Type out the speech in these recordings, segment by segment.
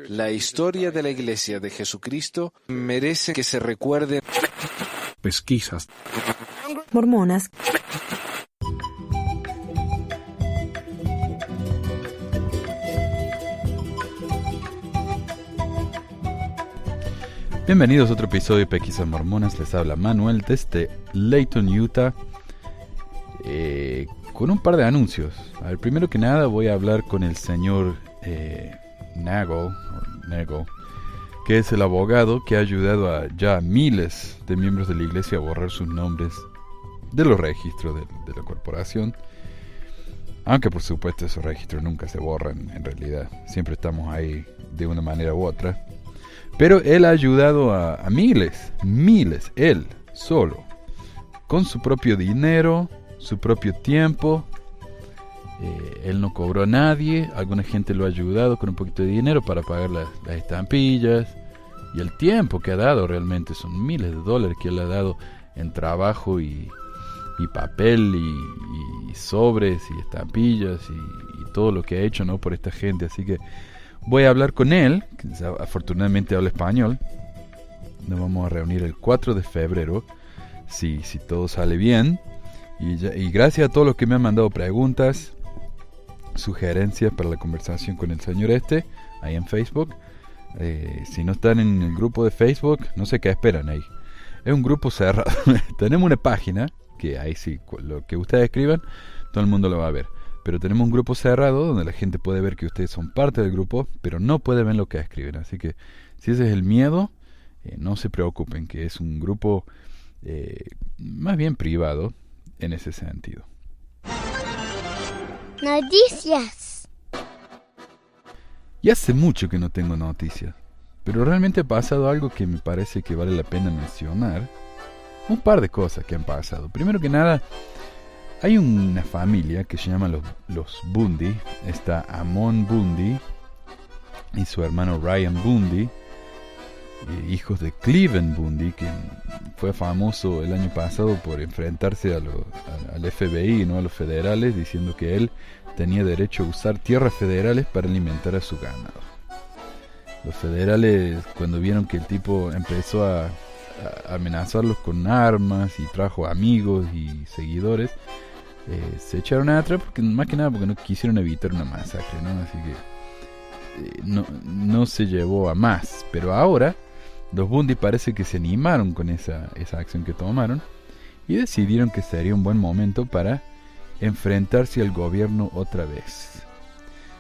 La historia de la Iglesia de Jesucristo merece que se recuerde. Pesquisas mormonas. Bienvenidos a otro episodio de Pesquisas Mormonas. Les habla Manuel desde Layton, Utah, con un par de anuncios. A ver, primero que nada voy a hablar con el señor Nagel, que es el abogado que ha ayudado a ya miles de miembros de la iglesia a borrar sus nombres de los registros de la corporación. Aunque por supuesto esos registros nunca se borran en realidad. Siempre estamos ahí de una manera u otra. Pero él ha ayudado a miles, él solo, con su propio dinero, su propio tiempo. Él no cobró a nadie, alguna gente lo ha ayudado con un poquito de dinero para pagar las estampillas. Y el tiempo que ha dado realmente son miles de dólares que él ha dado en trabajo y papel y sobres y estampillas y todo lo que ha hecho, ¿no?, por esta gente. Así que voy a hablar con él, que afortunadamente habla español. Nos vamos a reunir el 4 de febrero, si todo sale bien. Y gracias a todos los que me han mandado preguntas, sugerencias para la conversación con el señor ahí en Facebook. Si no están en el grupo de Facebook, no sé qué esperan ahí. Es un grupo cerrado. Tenemos una página, que ahí sí, lo que ustedes escriban, todo el mundo lo va a ver. Pero tenemos un grupo cerrado donde la gente puede ver que ustedes son parte del grupo, pero no puede ver lo que escriben. Así que si ese es el miedo, no se preocupen, que es un grupo más bien privado en ese sentido. Noticias. Y hace mucho que no tengo noticias, pero realmente ha pasado algo que me parece que vale la pena mencionar. Un par de cosas que han pasado. Primero que nada, hay una familia que se llama los Bundy. Está Amon Bundy y su hermano Ryan Bundy, hijos de Cleveland Bundy, que fue famoso el año pasado por enfrentarse al FBI, ¿no?, a los federales, diciendo que él tenía derecho a usar tierras federales para alimentar a su ganado. Los federales, cuando vieron que el tipo empezó a amenazarlos con armas y trajo amigos y seguidores, se echaron atrás, porque más que nada porque no quisieron evitar una masacre, ¿no? Así que no se llevó a más. Pero ahora los Bundy parece que se animaron con esa acción que tomaron y decidieron que sería un buen momento para enfrentarse al gobierno otra vez.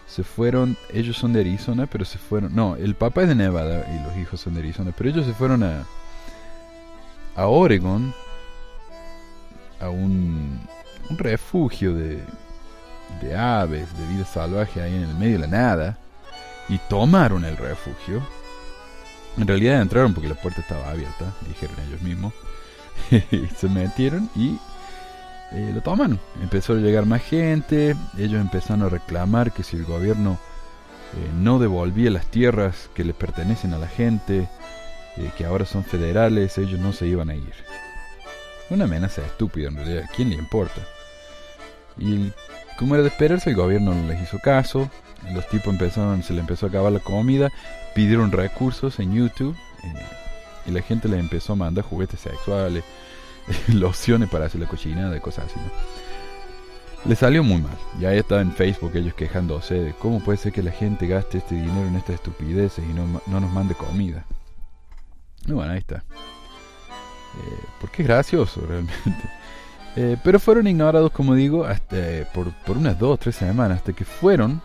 Se fueron, ellos son de Arizona, pero se fueron, no, el papá es de Nevada y los hijos son de Arizona, pero ellos se fueron a Oregon, a un refugio de aves, de vida salvaje ahí en el medio de la nada, y tomaron el refugio. En realidad entraron porque la puerta estaba abierta, dijeron ellos mismos. Se metieron y lo tomaron. Empezó a llegar más gente. Ellos empezaron a reclamar que si el gobierno no devolvía las tierras que les pertenecen a la gente, que ahora son federales, ellos no se iban a ir. Una amenaza estúpida en realidad, ¿a quién le importa? Y como era de esperarse, el gobierno no les hizo caso. Los tipos se les empezó a acabar la comida, pidieron recursos en YouTube, y la gente les empezó a mandar juguetes sexuales, lociones para hacer la cochinada, cosas así, ¿no? Les salió muy mal. Y ahí estaba en Facebook ellos quejándose de cómo puede ser que la gente gaste este dinero en estas estupideces y no nos mande comida. Y bueno, ahí está. Porque es gracioso realmente. Pero fueron ignorados, como digo, hasta por unas 2 o 3 semanas, hasta que fueron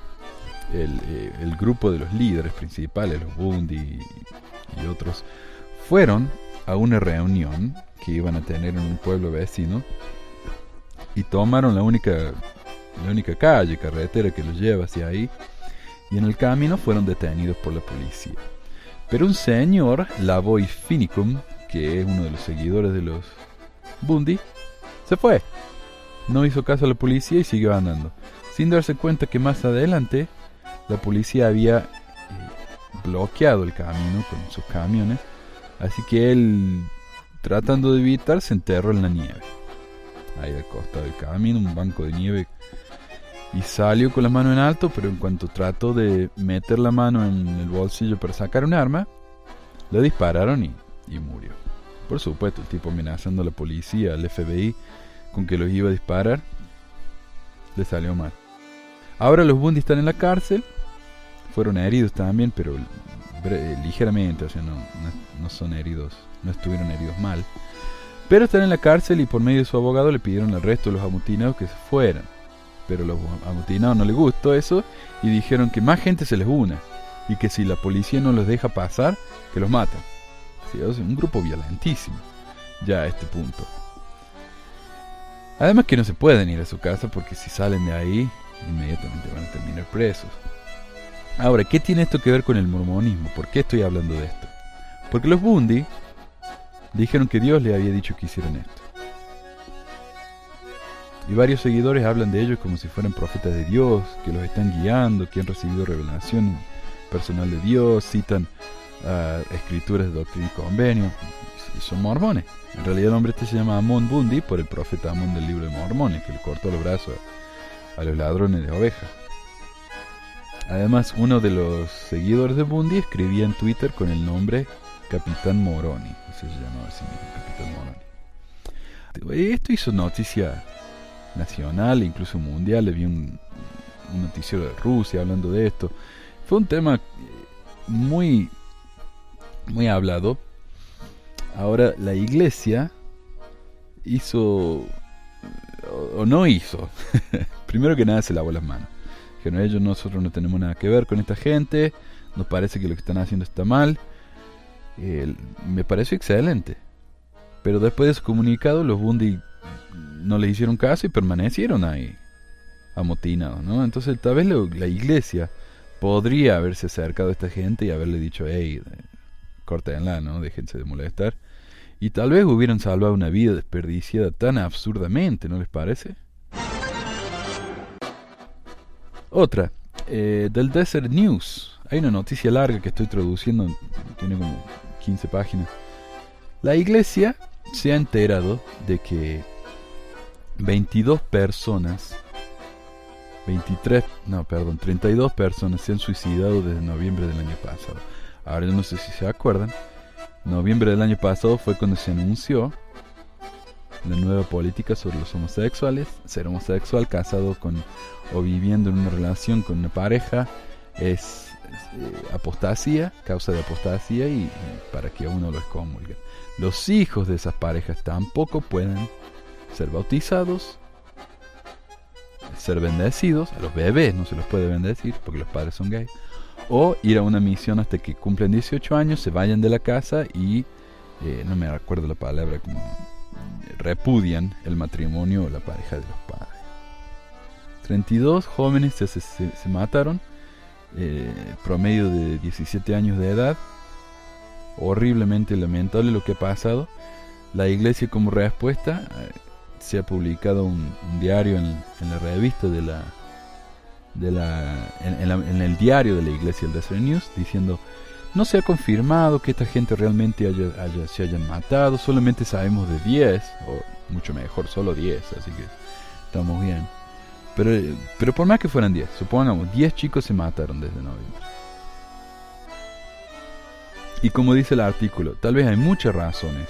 el grupo de los líderes principales, los Bundy y otros, fueron a una reunión que iban a tener en un pueblo vecino y tomaron la única carretera que los lleva hacia ahí, y en el camino fueron detenidos por la policía. Pero un señor, Lavoy Finicum, que es uno de los seguidores de los Bundy, se fue. No hizo caso a la policía y siguió andando, sin darse cuenta que más adelante la policía había bloqueado el camino con sus camiones. Así que él, tratando de evitar, se enterró en la nieve. Ahí al costado del camino, un banco de nieve y salió con la mano en alto, pero en cuanto trató de meter la mano en el bolsillo para sacar un arma, le dispararon y murió. Por supuesto, el tipo amenazando a la policía, al FBI, con que los iba a disparar, le salió mal. Ahora los Bundy están en la cárcel, fueron heridos también, pero ligeramente, o sea, no son heridos, no estuvieron heridos mal. Pero están en la cárcel y por medio de su abogado le pidieron al resto de los amotinados que se fueran. Pero los amotinados no les gustó eso y dijeron que más gente se les una y que si la policía no los deja pasar, que los matan. Sí, o sea, un grupo violentísimo ya a este punto. Además que no se pueden ir a su casa porque si salen de ahí inmediatamente van a terminar presos. Ahora, ¿qué tiene esto que ver con el mormonismo? ¿Por qué estoy hablando de esto? Porque los Bundy dijeron que Dios les había dicho que hicieran esto. Y varios seguidores hablan de ellos como si fueran profetas de Dios, que los están guiando, que han recibido revelación personal de Dios, citan escrituras de Doctrina y Convenio, y son mormones. En realidad el hombre este se llama Ammon Bundy por el profeta Ammon del libro de Mormones, que le cortó los brazos a los ladrones de ovejas. Además, uno de los seguidores de Bundy escribía en Twitter con el nombre Capitán Moroni, así se llamaba así mismo, Capitán Moroni. Esto hizo noticia nacional, incluso mundial. Le vi un noticiero de Rusia hablando de esto. Fue un tema muy hablado. Ahora la iglesia hizo o no hizo primero que nada se lavó las manos. Dijeron, nosotros no tenemos nada que ver con esta gente, nos parece que lo que están haciendo está mal. Me pareció excelente, pero después de su comunicado los Bundy no les hicieron caso y permanecieron ahí amotinados, ¿no? Entonces tal vez la iglesia podría haberse acercado a esta gente y haberle dicho, hey, córtenla, ¿no? Déjense de molestar. Y tal vez hubieran salvado una vida desperdiciada tan absurdamente, ¿no les parece? Otra, del Desert News. Hay una noticia larga que estoy traduciendo, tiene como 15 páginas. La iglesia se ha enterado de que 32 personas 32 personas se han suicidado desde noviembre del año pasado. Ahora yo no sé si se acuerdan, noviembre del año pasado fue cuando se anunció la nueva política sobre los homosexuales. Ser homosexual, casado con o viviendo en una relación con una pareja es apostasía, causa de apostasía y para que a uno lo excomulguen. Los hijos de esas parejas tampoco pueden ser bautizados, ser bendecidos. A los bebés no se los puede bendecir porque los padres son gays, o ir a una misión hasta que cumplen 18 años, se vayan de la casa y no me acuerdo la palabra, como repudian el matrimonio o la pareja de los padres. 32 jóvenes se mataron, promedio de 17 años de edad. Horriblemente lamentable lo que ha pasado. La iglesia, como respuesta, se ha publicado un diario en la revista en el diario de la iglesia, el Desert News, diciendo: no se ha confirmado que esta gente realmente se hayan matado, solamente sabemos de 10, o mucho mejor, solo 10, así que estamos bien. Pero por más que fueran 10, supongamos 10 chicos se mataron desde noviembre. Y como dice el artículo, tal vez hay muchas razones.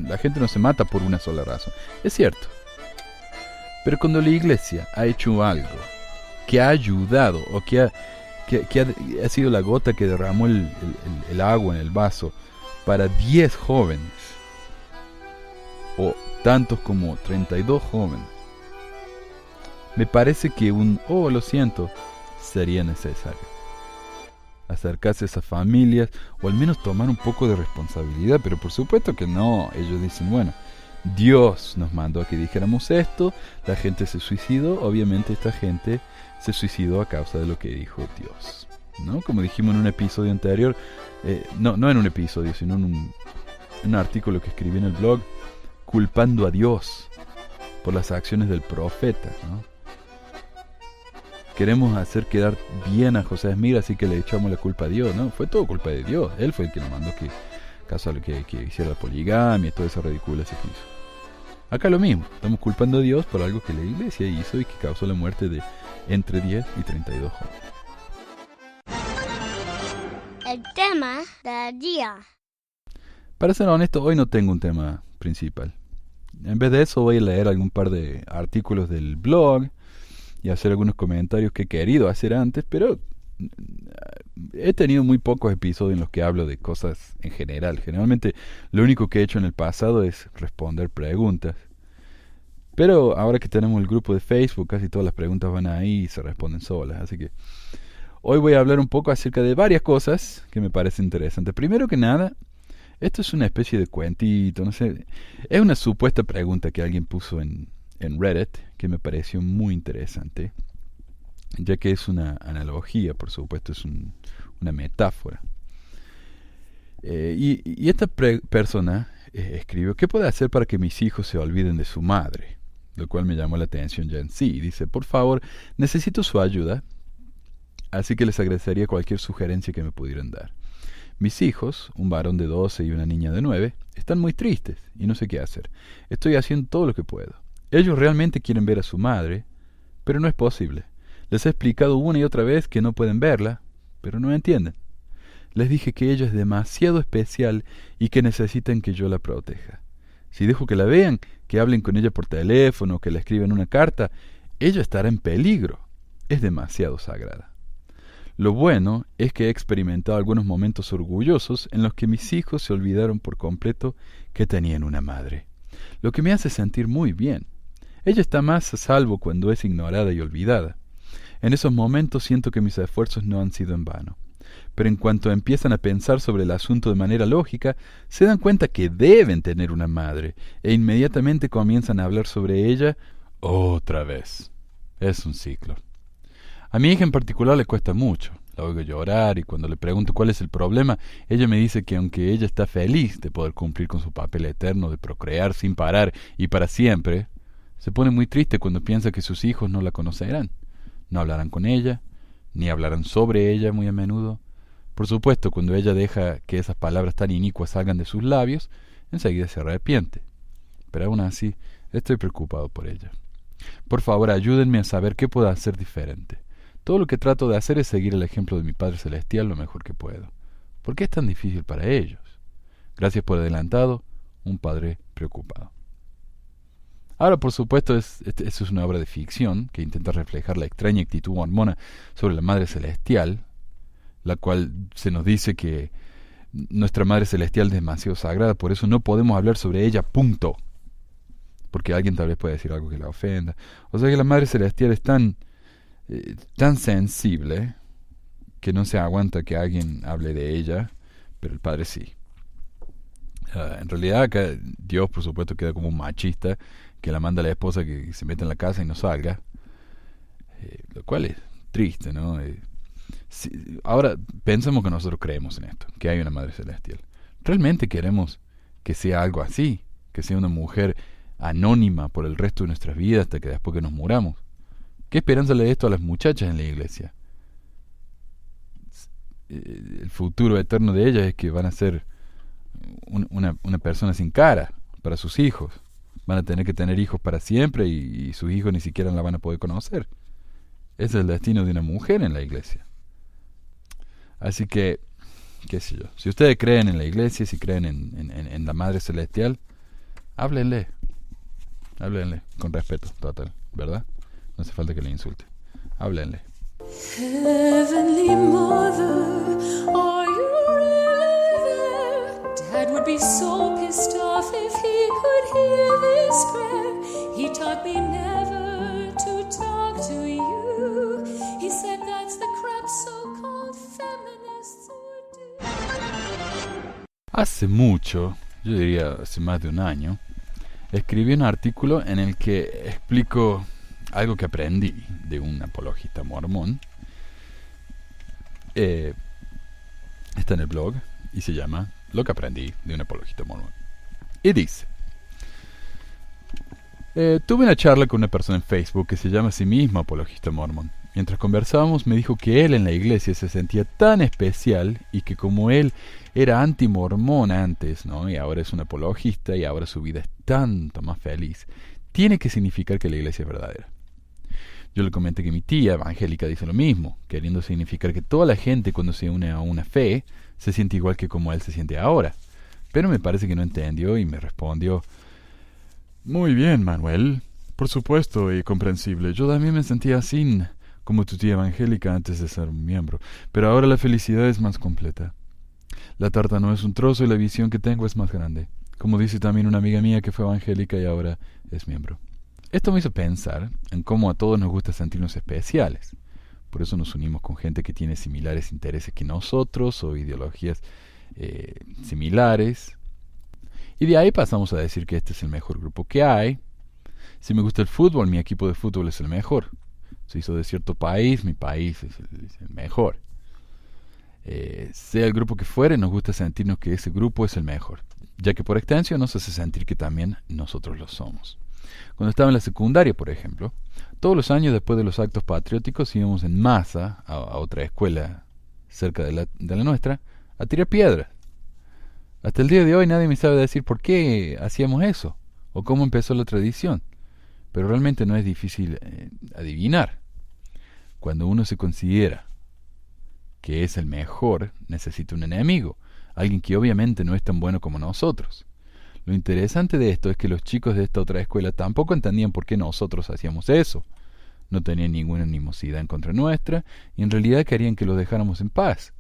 La gente no se mata por una sola razón, es cierto. Pero cuando la iglesia ha hecho algo que ha ayudado, o que ha sido la gota que derramó el agua en el vaso para 10 jóvenes, o tantos como 32 jóvenes, me parece que lo siento, sería necesario acercarse a esas familias, o al menos tomar un poco de responsabilidad. Pero por supuesto que no. Ellos dicen, bueno, Dios nos mandó a que dijéramos esto, la gente se suicidó, obviamente esta gente se suicidó a causa de lo que dijo Dios, ¿no? Como dijimos en un episodio anterior, no en un episodio, sino en un artículo que escribí en el blog, culpando a Dios por las acciones del profeta, ¿no? Queremos hacer quedar bien a José Smith, así que le echamos la culpa a Dios, ¿no? Fue todo culpa de Dios. Él fue el que nos mandó que hiciera la poligamia y toda esa ridiculez que hizo. Acá lo mismo, estamos culpando a Dios por algo que la iglesia hizo y que causó la muerte de entre 10 y 32 jóvenes. El tema del día. Para ser honesto, hoy no tengo un tema principal. En vez de eso voy a leer algún par de artículos del blog y hacer algunos comentarios que he querido hacer antes, pero he tenido muy pocos episodios en los que hablo de cosas en general. Generalmente lo único que he hecho en el pasado es responder preguntas. Pero ahora que tenemos el grupo de Facebook, casi todas las preguntas van ahí y se responden solas. Así que hoy voy a hablar un poco acerca de varias cosas que me parecen interesantes. Primero que nada, esto es una especie de cuentito, no sé. Es una supuesta pregunta que alguien puso en Reddit que me pareció muy interesante, ya que es una analogía, por supuesto, es una metáfora. Y esta persona escribió: ¿qué puedo hacer para que mis hijos se olviden de su madre? Lo cual me llamó la atención ya en sí. Dice: por favor, necesito su ayuda, así que les agradecería cualquier sugerencia que me pudieran dar. Mis hijos, un varón de 12 y una niña de 9, están muy tristes y no sé qué hacer. Estoy haciendo todo lo que puedo. Ellos realmente quieren ver a su madre, pero no es posible. Les he explicado una y otra vez que no pueden verla, pero no entienden. Les dije que ella es demasiado especial y que necesitan que yo la proteja. Si dejo que la vean, que hablen con ella por teléfono, que le escriban una carta, ella estará en peligro. Es demasiado sagrada. Lo bueno es que he experimentado algunos momentos orgullosos en los que mis hijos se olvidaron por completo que tenían una madre, lo que me hace sentir muy bien. Ella está más a salvo cuando es ignorada y olvidada. En esos momentos siento que mis esfuerzos no han sido en vano. Pero en cuanto empiezan a pensar sobre el asunto de manera lógica, se dan cuenta que deben tener una madre, e inmediatamente comienzan a hablar sobre ella otra vez. Es un ciclo. A mi hija en particular le cuesta mucho. La oigo llorar y cuando le pregunto cuál es el problema, ella me dice que aunque ella está feliz de poder cumplir con su papel eterno de procrear sin parar y para siempre, se pone muy triste cuando piensa que sus hijos no la conocerán. No hablarán con ella, ni hablarán sobre ella muy a menudo. Por supuesto, cuando ella deja que esas palabras tan inicuas salgan de sus labios, enseguida se arrepiente. Pero aún así, estoy preocupado por ella. Por favor, ayúdenme a saber qué puedo hacer diferente. Todo lo que trato de hacer es seguir el ejemplo de mi Padre Celestial lo mejor que puedo. ¿Por qué es tan difícil para ellos? Gracias por adelantado, un padre preocupado. Ahora, por supuesto, esto es una obra de ficción que intenta reflejar la extraña actitud mormona sobre la Madre Celestial, la cual se nos dice que nuestra Madre Celestial es demasiado sagrada, por eso no podemos hablar sobre ella, punto. Porque alguien tal vez puede decir algo que la ofenda. O sea que la Madre Celestial es tan sensible que no se aguanta que alguien hable de ella, pero el Padre sí. En realidad acá Dios, por supuesto, queda como un machista que la manda a la esposa que se meta en la casa y no salga, lo cual es triste, ¿no? Ahora pensamos que nosotros creemos en esto, que hay una Madre Celestial. ¿Realmente queremos que sea algo así? Que sea una mujer anónima por el resto de nuestras vidas hasta que después que nos muramos. ¿Qué esperanza le da esto a las muchachas en la iglesia? El futuro eterno de ellas es que van a ser una persona sin cara para sus hijos. Van a tener que tener hijos para siempre y sus hijos ni siquiera la van a poder conocer. Ese es el destino de una mujer en la iglesia. Así que, qué sé yo, si ustedes creen en la iglesia, si creen en la Madre Celestial, háblenle con respeto total, ¿verdad? No hace falta que le insulte. Háblenle. Heavenly Mother, are you really there? Dad would be so pissed off if he could hear this prayer. He taught me never to talk to you. He said that's the crap so-called feminists would do. Hace mucho, yo diría hace más de un año, escribí un artículo en el que explico algo que aprendí de un apologista mormón. Está en el blog y se llama Lo que aprendí de un apologista mormón. Y dice: tuve una charla con una persona en Facebook que se llama a sí mismo apologista mormón. Mientras conversábamos me dijo que él en la iglesia se sentía tan especial y que como él era anti-mormón antes, ¿no? Y ahora es un apologista y ahora su vida es tanto más feliz, tiene que significar que la iglesia es verdadera. Yo le comenté que mi tía evangélica dice lo mismo, queriendo significar que toda la gente cuando se une a una fe se siente igual que como él se siente ahora. Pero me parece que no entendió y me respondió: muy bien, Manuel, por supuesto y comprensible. Yo también me sentía así como tu tía evangélica antes de ser un miembro, pero ahora la felicidad es más completa. La tarta no es un trozo y la visión que tengo es más grande, como dice también una amiga mía que fue evangélica y ahora es miembro. Esto me hizo pensar en cómo a todos nos gusta sentirnos especiales. Por eso nos unimos con gente que tiene similares intereses que nosotros o ideologías similares. Y de ahí pasamos a decir que este es el mejor grupo que hay. Si me gusta el fútbol, mi equipo de fútbol es el mejor. Si soy de cierto país, mi país es el mejor. Sea el grupo que fuere, nos gusta sentirnos que ese grupo es el mejor, ya que por extensión nos hace sentir que también nosotros lo somos. Cuando estaba en la secundaria, por ejemplo, todos los años después de los actos patrióticos íbamos en masa a otra escuela cerca de la nuestra a tirar piedras. Hasta el día de hoy nadie me sabe decir por qué hacíamos eso o cómo empezó la tradición, pero realmente no es difícil adivinar. Cuando uno se considera que es el mejor, necesita un enemigo, alguien que obviamente no es tan bueno como nosotros. Lo interesante de esto es que los chicos de esta otra escuela tampoco entendían por qué nosotros hacíamos eso. No tenían ninguna animosidad en contra nuestra y en realidad querían que los dejáramos en paz.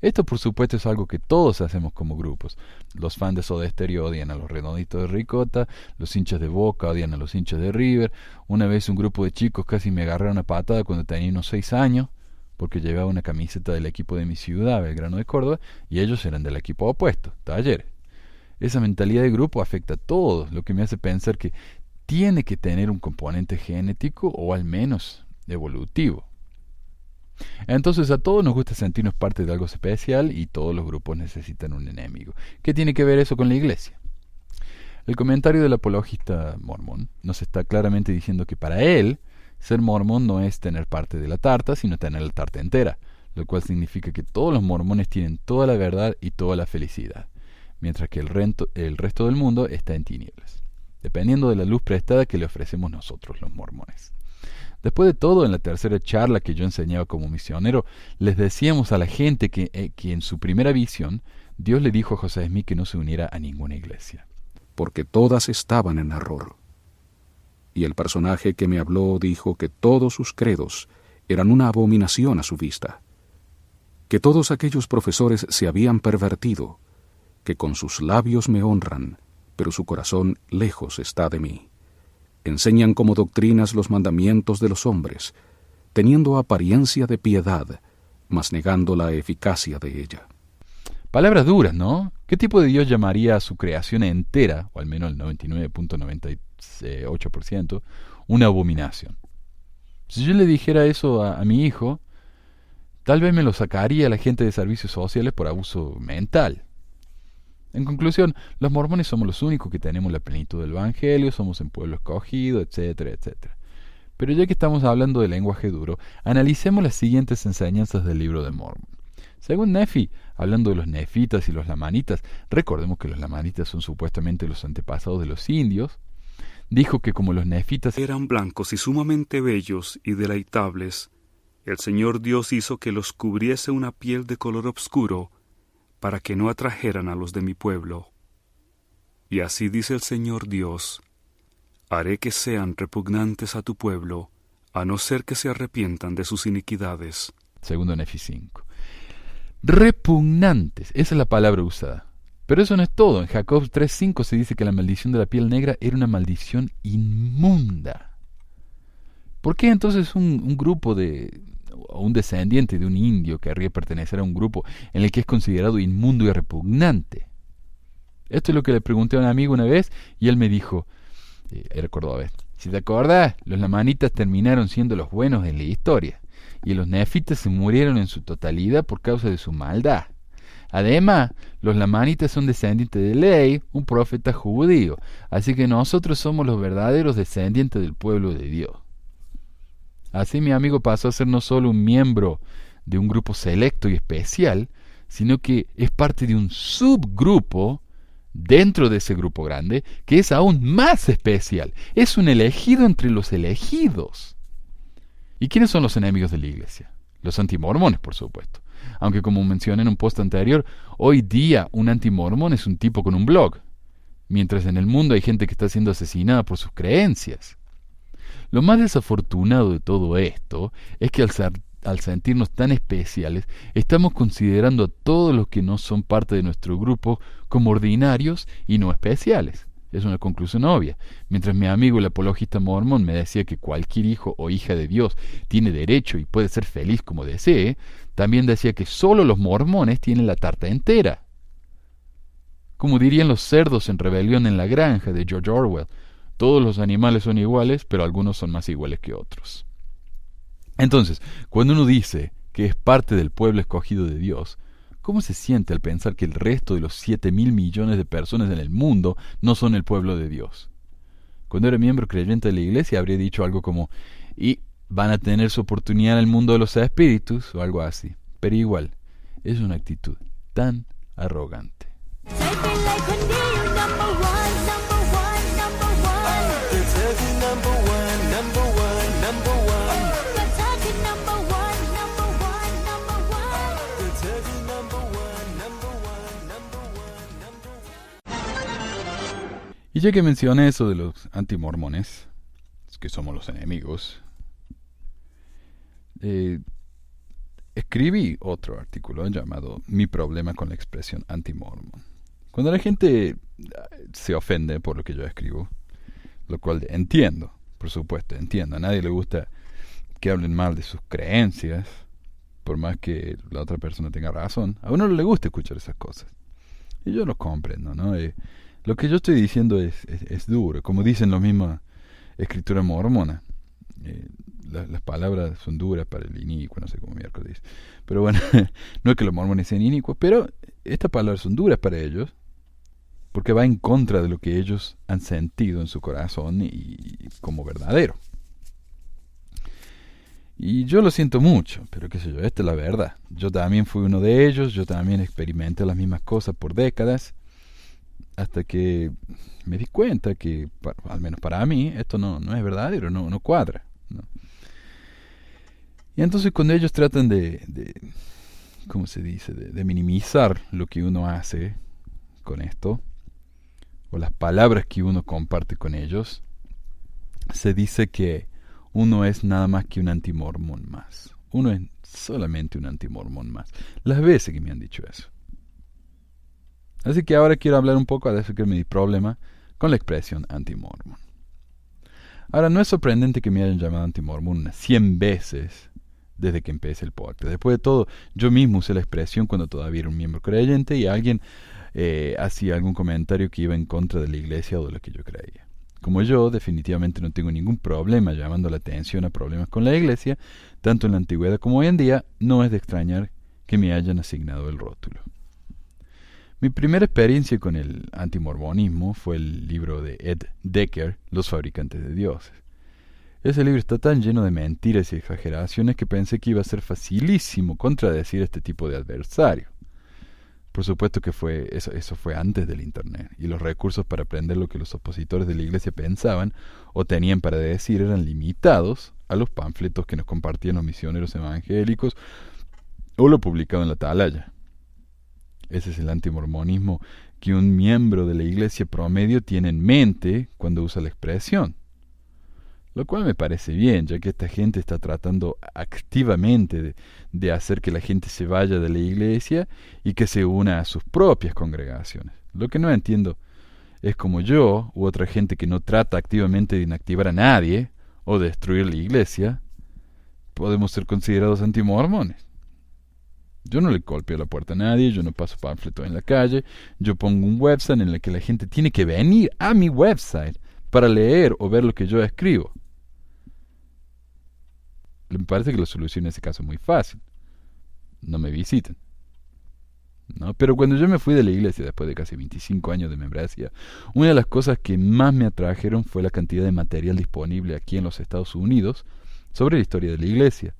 Esto por supuesto es algo que todos hacemos como grupos. Los fans de Soda Stereo odian a los Redonditos de Ricota, los hinchas de Boca odian a los hinchas de River. Una vez un grupo de chicos casi me agarraron a patada cuando tenía unos 6 años, porque llevaba una camiseta del equipo de mi ciudad, Belgrano de Córdoba, y ellos eran del equipo opuesto, Talleres. Esa mentalidad de grupo afecta a todos, lo que me hace pensar que tiene que tener un componente genético o al menos evolutivo. Entonces a todos nos gusta sentirnos parte de algo especial y todos los grupos necesitan un enemigo. ¿Qué tiene que ver eso con la iglesia? El comentario del apologista mormón nos está claramente diciendo que para él ser mormón no es tener parte de la tarta, sino tener la tarta entera, lo cual significa que todos los mormones tienen toda la verdad y toda la felicidad, mientras que el resto del mundo está en tinieblas, dependiendo de la luz prestada que le ofrecemos nosotros los mormones. Después de todo, en la tercera charla que yo enseñaba como misionero, les decíamos a la gente que en su primera visión, Dios le dijo a José Smith que no se uniera a ninguna iglesia. Porque todas estaban en error. Y el personaje que me habló dijo que todos sus credos eran una abominación a su vista, que todos aquellos profesores se habían pervertido, que con sus labios me honran, pero su corazón lejos está de mí. Enseñan como doctrinas los mandamientos de los hombres, teniendo apariencia de piedad, mas negando la eficacia de ella. Palabras duras, ¿no? ¿Qué tipo de Dios llamaría a su creación entera, o al menos el 99.98%, una abominación? Si yo le dijera eso a mi hijo, tal vez me lo sacaría la gente de servicios sociales por abuso mental. En conclusión, los mormones somos los únicos que tenemos la plenitud del Evangelio, somos un pueblo escogido, etcétera, etcétera. Pero ya que estamos hablando de lenguaje duro, analicemos las siguientes enseñanzas del libro de Mormón. Según Nefi, hablando de los nefitas y los lamanitas, recordemos que los lamanitas son supuestamente los antepasados de los indios, dijo que como los nefitas eran blancos y sumamente bellos y deleitables, el Señor Dios hizo que los cubriese una piel de color obscuro, para que no atrajeran a los de mi pueblo. Y así dice el Señor Dios: haré que sean repugnantes a tu pueblo, a no ser que se arrepientan de sus iniquidades. Segundo Nefi 5. Repugnantes, esa es la palabra usada. Pero eso no es todo. En Jacob 3:5 se dice que la maldición de la piel negra era una maldición inmunda. ¿Por qué entonces un grupo o un descendiente de un indio querría pertenecer a un grupo en el que es considerado inmundo y repugnante? Esto es lo que le pregunté a un amigo una vez y él me dijo, era cordobés, si te acordás, los lamanitas terminaron siendo los buenos en la historia y los nefitas se murieron en su totalidad por causa de su maldad. Además, los lamanitas son descendientes de Ley, un profeta judío, así que nosotros somos los verdaderos descendientes del pueblo de Dios. Así mi amigo pasó a ser no solo un miembro de un grupo selecto y especial, sino que es parte de un subgrupo dentro de ese grupo grande, que es aún más especial. Es un elegido entre los elegidos. ¿Y quiénes son los enemigos de la iglesia? Los antimormones, por supuesto. Aunque, como mencioné en un post anterior, hoy día un antimormón es un tipo con un blog, mientras en el mundo hay gente que está siendo asesinada por sus creencias. Lo más desafortunado de todo esto es que al sentirnos tan especiales, estamos considerando a todos los que no son parte de nuestro grupo como ordinarios y no especiales. Es una conclusión obvia. Mientras mi amigo el apologista mormón me decía que cualquier hijo o hija de Dios tiene derecho y puede ser feliz como desee, también decía que solo los mormones tienen la tarta entera. Como dirían los cerdos en Rebelión en la Granja de George Orwell, todos los animales son iguales, pero algunos son más iguales que otros. Entonces, cuando uno dice que es parte del pueblo escogido de Dios, ¿cómo se siente al pensar que el resto de los 7.000 millones de personas en el mundo no son el pueblo de Dios? Cuando era miembro creyente de la iglesia habría dicho algo como, y van a tener su oportunidad en el mundo de los espíritus, o algo así. Pero igual, es una actitud tan arrogante. Y ya que mencioné eso de los antimormones, que somos los enemigos, escribí otro artículo llamado Mi problema con la expresión antimormon. Cuando la gente se ofende por lo que yo escribo, lo cual entiendo, por supuesto, entiendo, a nadie le gusta que hablen mal de sus creencias, por más que la otra persona tenga razón, a uno no le gusta escuchar esas cosas. Y yo lo comprendo, ¿no? Lo que yo estoy diciendo es duro, como dicen la misma escritura mormona. Las palabras son duras para el inicuo, no sé cómo miércoles dice. Pero bueno, no es que los mormones sean inicuos, pero estas palabras son duras para ellos, porque va en contra de lo que ellos han sentido en su corazón y como verdadero. Y yo lo siento mucho, pero qué sé yo, esta es la verdad. Yo también fui uno de ellos, yo también experimenté las mismas cosas por décadas, hasta que me di cuenta que, al menos para mí, esto no es verdadero, no cuadra, ¿no? Y entonces cuando ellos tratan ¿cómo se dice?, de minimizar lo que uno hace con esto, o las palabras que uno comparte con ellos, se dice que uno es nada más que un antimormón más. Uno es solamente un antimormón más. Las veces que me han dicho eso. Así que ahora quiero hablar un poco de eso, que es mi problema con la expresión antimormón. Ahora, no es sorprendente que me hayan llamado antimormón unas 100 veces desde que empecé el podcast. Después de todo, yo mismo usé la expresión cuando todavía era un miembro creyente y alguien hacía algún comentario que iba en contra de la iglesia o de lo que yo creía. Como yo, definitivamente no tengo ningún problema llamando la atención a problemas con la iglesia, tanto en la antigüedad como hoy en día, no es de extrañar que me hayan asignado el rótulo. Mi primera experiencia con el antimormonismo fue el libro de Ed Decker, Los fabricantes de dioses. Ese libro está tan lleno de mentiras y exageraciones que pensé que iba a ser facilísimo contradecir este tipo de adversario. Por supuesto que eso fue antes del Internet, y los recursos para aprender lo que los opositores de la iglesia pensaban o tenían para decir eran limitados a los panfletos que nos compartían los misioneros evangélicos o lo publicado en la atalaya. Ese es el antimormonismo que un miembro de la iglesia promedio tiene en mente cuando usa la expresión. Lo cual me parece bien, ya que esta gente está tratando activamente de hacer que la gente se vaya de la iglesia y que se una a sus propias congregaciones. Lo que no entiendo es cómo yo u otra gente que no trata activamente de inactivar a nadie o destruir la iglesia podemos ser considerados antimormones. Yo no le golpeo la puerta a nadie, yo no paso panfletos en la calle, yo pongo un website en el que la gente tiene que venir a mi website para leer o ver lo que yo escribo. Me parece que la solución en ese caso es muy fácil. No me visiten, ¿no? Pero cuando yo me fui de la iglesia después de casi 25 años de membresía, una de las cosas que más me atrajeron fue la cantidad de material disponible aquí en los Estados Unidos sobre la historia de la iglesia.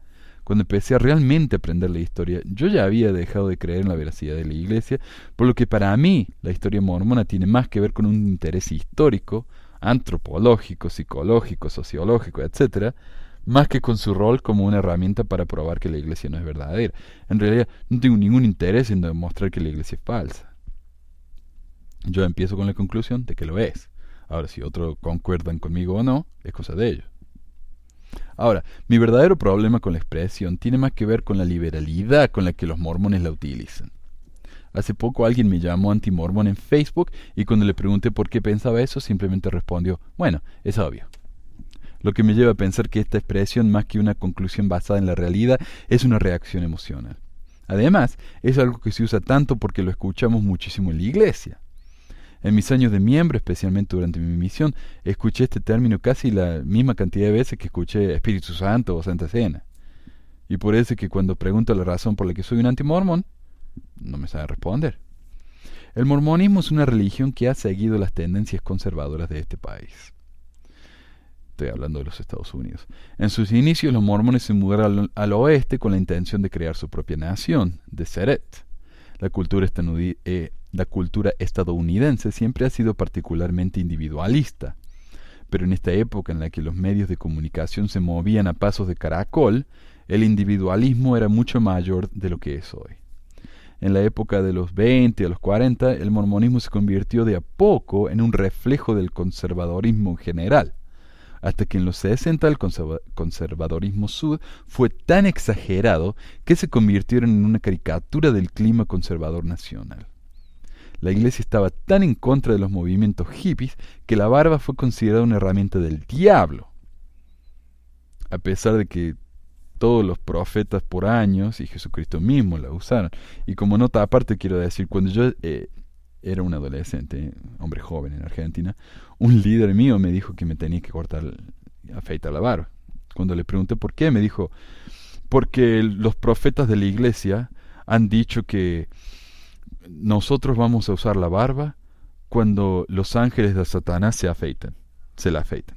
cuando empecé a realmente aprender la historia, yo ya había dejado de creer en la veracidad de la Iglesia, por lo que para mí la historia mormona tiene más que ver con un interés histórico, antropológico, psicológico, sociológico, etc., más que con su rol como una herramienta para probar que la Iglesia no es verdadera. En realidad, no tengo ningún interés en demostrar que la Iglesia es falsa. Yo empiezo con la conclusión de que lo es. Ahora, si otros concuerdan conmigo o no, es cosa de ellos. Ahora, mi verdadero problema con la expresión tiene más que ver con la liberalidad con la que los mormones la utilizan. Hace poco alguien me llamó antimormón en Facebook y cuando le pregunté por qué pensaba eso, simplemente respondió, bueno, es obvio. Lo que me lleva a pensar que esta expresión, más que una conclusión basada en la realidad, es una reacción emocional. Además, es algo que se usa tanto porque lo escuchamos muchísimo en la iglesia. En mis años de miembro, especialmente durante mi misión, escuché este término casi la misma cantidad de veces que escuché Espíritu Santo o Santa Cena. Y por eso es que cuando pregunto la razón por la que soy un antimormón, no me sabe responder. El mormonismo es una religión que ha seguido las tendencias conservadoras de este país. Estoy hablando de los Estados Unidos. En sus inicios, los mormones se mudaron al oeste con la intención de crear su propia nación, Deseret. La cultura estadounidense siempre ha sido particularmente individualista, pero en esta época en la que los medios de comunicación se movían a pasos de caracol, el individualismo era mucho mayor de lo que es hoy. En la época de los 20 a los 40, el mormonismo se convirtió de a poco en un reflejo del conservadorismo en general, hasta que en los 60 el conservadorismo sud fue tan exagerado que se convirtieron en una caricatura del clima conservador nacional. La iglesia estaba tan en contra de los movimientos hippies que la barba fue considerada una herramienta del diablo. A pesar de que todos los profetas por años y Jesucristo mismo la usaron. Y como nota aparte quiero decir, cuando yo era un adolescente, hombre joven en Argentina, un líder mío me dijo que me tenía que afeitar la barba. Cuando le pregunté por qué, me dijo, porque los profetas de la iglesia han dicho que nosotros vamos a usar la barba cuando los ángeles de Satanás se la afeitan.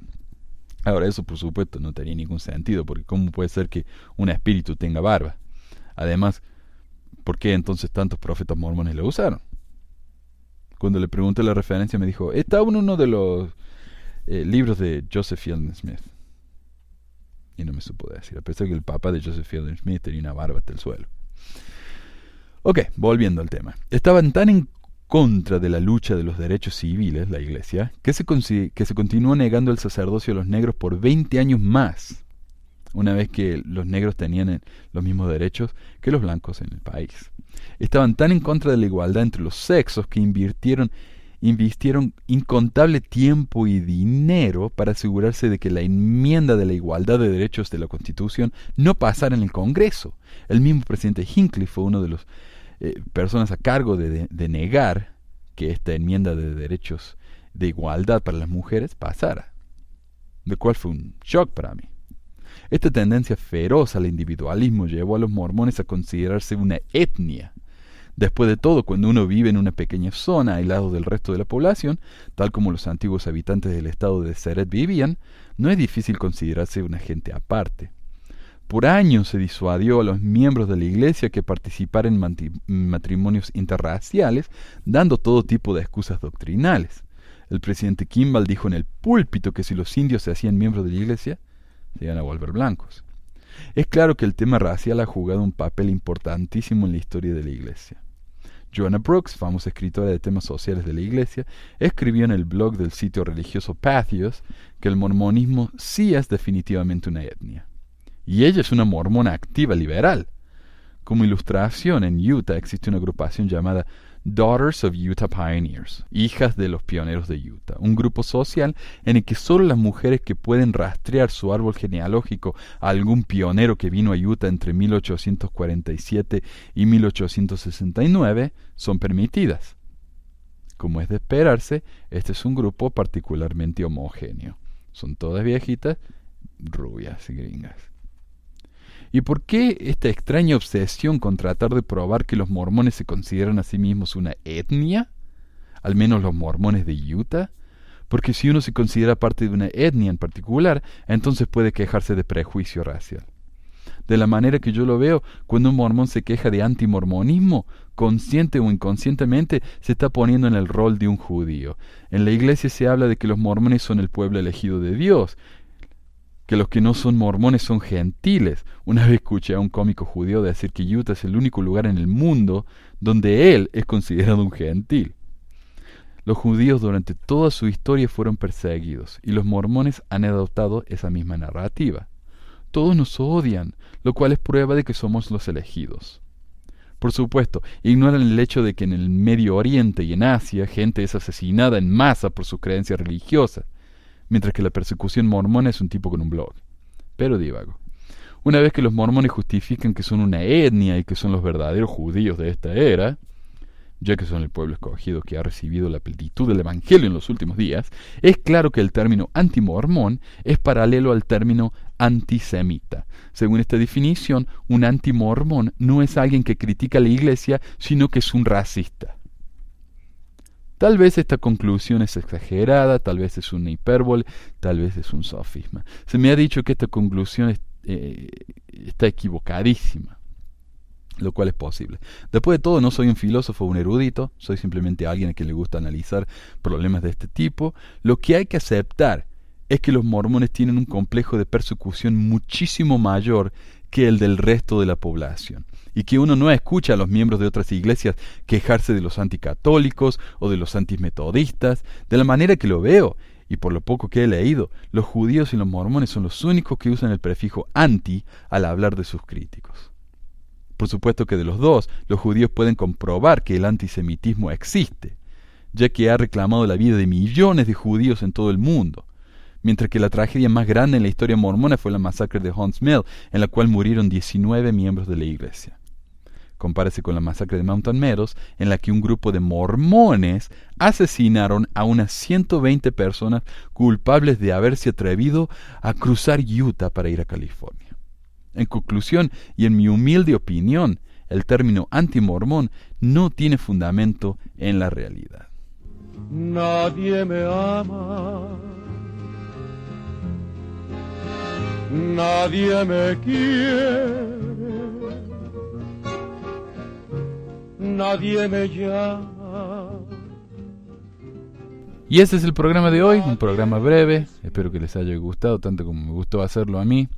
Ahora, eso por supuesto no tenía ningún sentido, porque ¿cómo puede ser que un espíritu tenga barba? Además, ¿por qué entonces tantos profetas mormones la usaron? Cuando le pregunté la referencia me dijo, estaba en uno de los libros de Joseph Fielding Smith. Y no me supo decir, a pesar que el papá de Joseph Fielding Smith tenía una barba hasta el suelo. Ok, volviendo al tema. Estaban tan en contra de la lucha de los derechos civiles, la iglesia, que se continuó negando el sacerdocio a los negros por 20 años más, una vez que los negros tenían los mismos derechos que los blancos en el país. Estaban tan en contra de la igualdad entre los sexos que invirtieron incontable tiempo y dinero para asegurarse de que la enmienda de la igualdad de derechos de la Constitución no pasara en el Congreso. El mismo presidente Hinckley fue uno de los personas a cargo de negar que esta enmienda de derechos de igualdad para las mujeres pasara, lo cual fue un shock para mí. Esta tendencia feroz al individualismo llevó a los mormones a considerarse una etnia. Después de todo, cuando uno vive en una pequeña zona aislado del resto de la población, tal como los antiguos habitantes del estado de Deseret vivían, no es difícil considerarse una gente aparte. Por años se disuadió a los miembros de la iglesia que participaran en matrimonios interraciales, dando todo tipo de excusas doctrinales. El presidente Kimball dijo en el púlpito que si los indios se hacían miembros de la iglesia, se iban a volver blancos. Es claro que el tema racial ha jugado un papel importantísimo en la historia de la iglesia. Joanna Brooks, famosa escritora de temas sociales de la iglesia, escribió en el blog del sitio religioso Patheos que el mormonismo sí es definitivamente una etnia. Y ella es una mormona activa liberal. Como ilustración, en Utah existe una agrupación llamada Daughters of Utah Pioneers, hijas de los pioneros de Utah, un grupo social en el que solo las mujeres que pueden rastrear su árbol genealógico a algún pionero que vino a Utah entre 1847 y 1869 son permitidas. Como es de esperarse, este es un grupo particularmente homogéneo. Son todas viejitas, rubias y gringas. ¿Y por qué esta extraña obsesión con tratar de probar que los mormones se consideran a sí mismos una etnia? Al menos los mormones de Utah. Porque si uno se considera parte de una etnia en particular, entonces puede quejarse de prejuicio racial. de la manera que yo lo veo, cuando un mormón se queja de antimormonismo, consciente o inconscientemente se está poniendo en el rol de un judío. En la iglesia se habla de que los mormones son el pueblo elegido de Dios, que los que no son mormones son gentiles. Una vez escuché a un cómico judío decir que Utah es el único lugar en el mundo donde él es considerado un gentil. Los judíos durante toda su historia fueron perseguidos, y los mormones han adoptado esa misma narrativa. Todos nos odian, lo cual es prueba de que somos los elegidos. Por supuesto, ignoran el hecho de que en el Medio Oriente y en Asia gente es asesinada en masa por sus creencias religiosas, mientras que la persecución mormona es un tipo con un blog. Pero divago. Una vez que los mormones justifican que son una etnia y que son los verdaderos judíos de esta era, ya que son el pueblo escogido que ha recibido la plenitud del Evangelio en los últimos días, es claro que el término antimormón es paralelo al término antisemita. Según esta definición, un antimormón no es alguien que critica a la iglesia, sino que es un racista. Tal vez esta conclusión es exagerada, tal vez es una hipérbole, tal vez es un sofisma. Se me ha dicho que esta conclusión está equivocadísima, lo cual es posible. Después de todo, no soy un filósofo o un erudito, soy simplemente alguien a quien le gusta analizar problemas de este tipo. Lo que hay que aceptar es que los mormones tienen un complejo de persecución muchísimo mayor que el del resto de la población, y que uno no escucha a los miembros de otras iglesias quejarse de los anticatólicos o de los antimetodistas. De la manera que lo veo, y por lo poco que he leído, los judíos y los mormones son los únicos que usan el prefijo anti al hablar de sus críticos. Por supuesto que de los dos, los judíos pueden comprobar que el antisemitismo existe, ya que ha reclamado la vida de millones de judíos en todo el mundo, mientras que la tragedia más grande en la historia mormona fue la masacre de Hunts Mill, en la cual murieron 19 miembros de la iglesia. Compárese con la masacre de Mountain Meadows, en la que un grupo de mormones asesinaron a unas 120 personas culpables de haberse atrevido a cruzar Utah para ir a California. En conclusión, y en mi humilde opinión, el término antimormón no tiene fundamento en la realidad. Nadie me ama, nadie me quiere, nadie me llama. Y este es el programa de hoy, un programa breve. Espero que les haya gustado tanto como me gustó hacerlo a mí.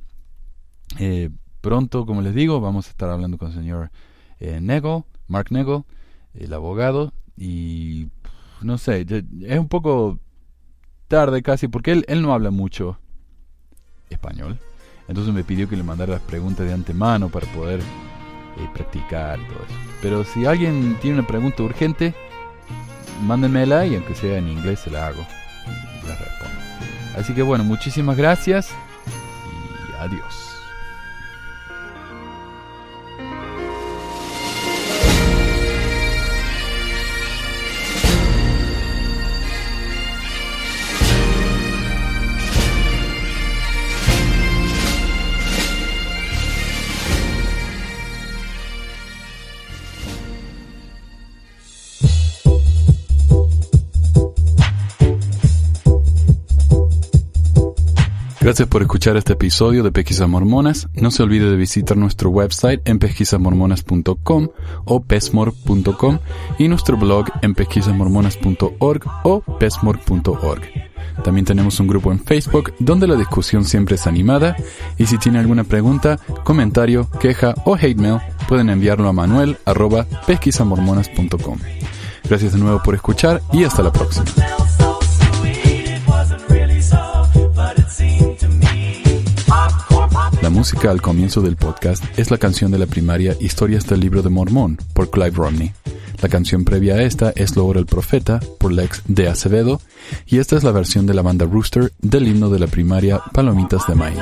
Pronto, como les digo, vamos a estar hablando con el señor Mark Nagel, el abogado, y no sé, es un poco tarde casi, porque él no habla mucho español, entonces me pidió que le mandara las preguntas de antemano para poder practicar y todo eso. Pero si alguien tiene una pregunta urgente, mándenmela y aunque sea en inglés se la hago y la respondo. Así que bueno, muchísimas gracias y adiós. Gracias por escuchar este episodio de Pesquisas Mormonas. No se olvide de visitar nuestro website en pesquisasmormonas.com o pesmor.com y nuestro blog en pesquisasmormonas.org o pesmor.org. También tenemos un grupo en Facebook donde la discusión siempre es animada, y si tiene alguna pregunta, comentario, queja o hate mail, pueden enviarlo a manuel@pesquisasmormonas.com. Gracias de nuevo por escuchar y hasta la próxima. La música al comienzo del podcast es la canción de la primaria Historias del Libro de Mormón por Clive Romney. La canción previa a esta es Lo ora el profeta por Lex de Acevedo, y esta es la versión de la banda Rooster del himno de la primaria Palomitas de Maíz.